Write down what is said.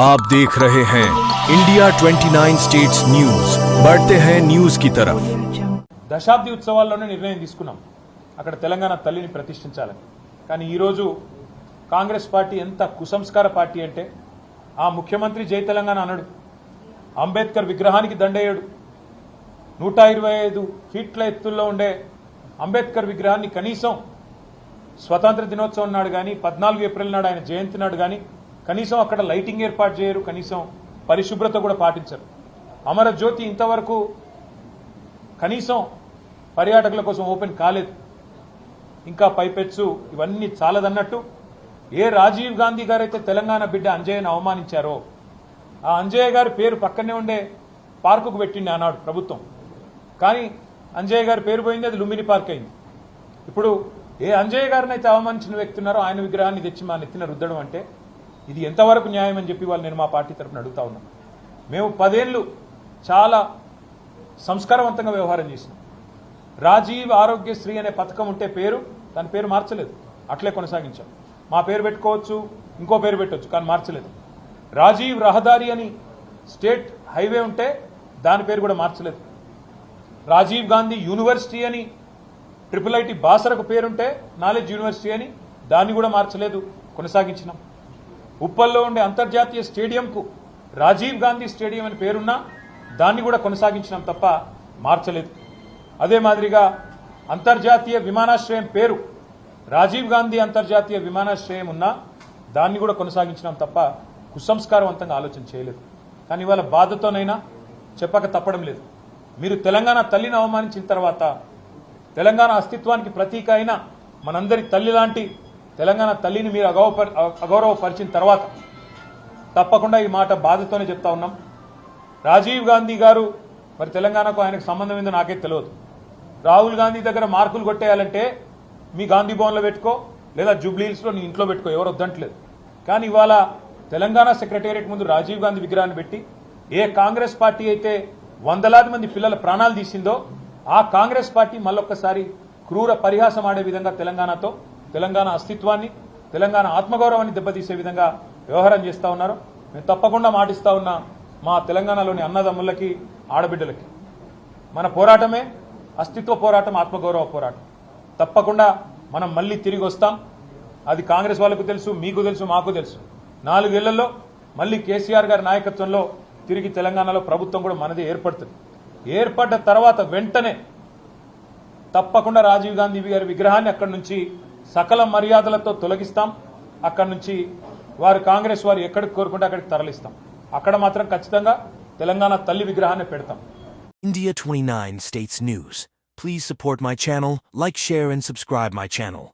आप देख रहे हैं इंडिया 29 स्टेट्स न्यूज। बढ़ते हैं न्यूज की तरफ। దశాబ్ది ఉత్సవాల్లోనే నిర్ణయం తీసుకున్నాం అక్కడ తెలంగాణ తల్లిని ప్రతిష్ఠించాలని। కానీ ఈ రోజు కాంగ్రెస్ పార్టీ ఎంత కుసంస్కార పార్టీ అంటే ఆ ముఖ్యమంత్రి జై తెలంగాణ అనడు, అంబేద్కర్ విగ్రహానికి దండేయడు, 125 ఫీట్ల ఎత్తుల్లో ఉండే అంబేద్కర్ విగ్రహాన్ని కనీసం స్వతంత్ర దినోత్సవం నాడు కానీ 14 ఏప్రిల్ నాడు ఆయన జయంతి నాడు కానీ కనీసం అక్కడ లైటింగ్ ఏర్పాటు చేయరు, కనీసం పరిశుభ్రత కూడా పాటించరు। అమరజ్యోతి ఇంతవరకు కనీసం పర్యాటకుల కోసం ఓపెన్ కాలేదు। ఇంకా పైపెచ్చు ఇవన్నీ చాలదన్నట్టు ఏ రాజీవ్ గాంధీ గారైతే తెలంగాణ బిడ్డ అంజయ్యను అవమానించారో ఆ అంజయ్య గారి పేరు పక్కనే ఉండే పార్కుకు పెట్టిండి ఆనాడు ప్రభుత్వం, కానీ అంజయ్య గారి పేరు పోయింది, అది లుంబిని పార్క్ అయింది। ఇప్పుడు ఏ అంజయ్య గారిని అయితే అవమానించిన వ్యక్తి ఉన్నారో ఆయన విగ్రహాన్ని తెచ్చి మా నెత్తిన రుద్దడం అంటే ఇది ఎంతవరకు న్యాయం అని చెప్పి వాళ్ళు నేను మా పార్టీ తరఫున అడుగుతా ఉన్నాం। మేము 10 ఏళ్ళు చాలా సంస్కారవంతంగా వ్యవహారం చేసినాం। రాజీవ్ ఆరోగ్యశ్రీ అనే పథకం ఉంటే దాని పేరు మార్చలేదు, అట్లే కొనసాగించాం। మా పేరు పెట్టుకోవచ్చు, ఇంకో పేరు పెట్టవచ్చు, కానీ మార్చలేదు। రాజీవ్ రహదారి అని స్టేట్ హైవే ఉంటే దాని పేరు కూడా మార్చలేదు। రాజీవ్ గాంధీ యూనివర్సిటీ అని IIIT బాసరకు పేరుంటే నాలెడ్జ్ యూనివర్సిటీ అని దాన్ని కూడా మార్చలేదు, కొనసాగించినాం। ఉప్పల్లో ఉండే అంతర్జాతీయ స్టేడియంకు రాజీవ్ గాంధీ స్టేడియం అని పేరున్నా దాన్ని కూడా కొనసాగించినాం తప్ప మార్చలేదు। అదే మాదిరిగా అంతర్జాతీయ విమానాశ్రయం పేరు రాజీవ్ గాంధీ అంతర్జాతీయ విమానాశ్రయం ఉన్నా దాన్ని కూడా కొనసాగించినాం తప్ప కుసంస్కారవంతంగా ఆలోచన చేయలేదు। కానీ ఇవాళ బాధతోనైనా చెప్పక తప్పడం లేదు। మీరు తెలంగాణ తల్లిని అవమానించిన తర్వాత, తెలంగాణ అస్తిత్వానికి ప్రతీక అయిన మనందరి తల్లి లాంటి తెలంగాణ తల్లిని మీరు అగౌరవపరిచిన తర్వాత తప్పకుండా ఈ మాట బాధతోనే చెప్తా ఉన్నాం। రాజీవ్ గాంధీ గారు మరి తెలంగాణకు ఆయనకు సంబంధం ఏందో నాకే తెలియదు। రాహుల్ గాంధీ దగ్గర మార్కులు కొట్టేయాలంటే మీ గాంధీ భవన్లో పెట్టుకో, లేదా జూబ్లీహిల్స్లో నీ ఇంట్లో పెట్టుకో, ఎవరు వద్దంటలేదు। కానీ ఇవాళ తెలంగాణ సెక్రటేరియట్ ముందు రాజీవ్ గాంధీ విగ్రహాన్ని పెట్టి ఏ కాంగ్రెస్ పార్టీ అయితే వందలాది మంది పిల్లల ప్రాణాలు తీసిందో ఆ కాంగ్రెస్ పార్టీ మళ్ళొక్కసారి క్రూర పరిహాసం ఆడే విధంగా తెలంగాణతో, తెలంగాణ అస్తిత్వాన్ని, తెలంగాణ ఆత్మగౌరవాన్ని దెబ్బతీసే విధంగా వ్యవహారం చేస్తూ ఉన్నారు। మేము తప్పకుండా మాటిస్తా ఉన్నా మా తెలంగాణలోని అన్నదమ్ములకి, ఆడబిడ్డలకి, మన పోరాటమే అస్తిత్వ పోరాటం, ఆత్మగౌరవ పోరాటం। తప్పకుండా మనం మళ్ళీ తిరిగి వస్తాం। అది కాంగ్రెస్ వాళ్ళకు తెలుసు, మీకు తెలుసు, మాకు తెలుసు। 4 ఏళ్లలో మళ్ళీ కేసీఆర్ గారి నాయకత్వంలో తిరిగి తెలంగాణలో ప్రభుత్వం కూడా మనదే ఏర్పడుతుంది। ఏర్పడ్డ తర్వాత వెంటనే తప్పకుండా రాజీవ్ గాంధీ గారి విగ్రహాన్ని అక్కడి నుంచి సకల మర్యాదలతో తొలగిస్తాం। అక్కడి నుంచి వారు కాంగ్రెస్ వారు ఎక్కడికి కోరుకుంటే అక్కడికి తరలిస్తాం। అక్కడ మాత్రం ఖచ్చితంగా తెలంగాణ తల్లి విగ్రహాన్ని పెడతాం। India 29 States News. Please support my channel, like, share and subscribe my channel.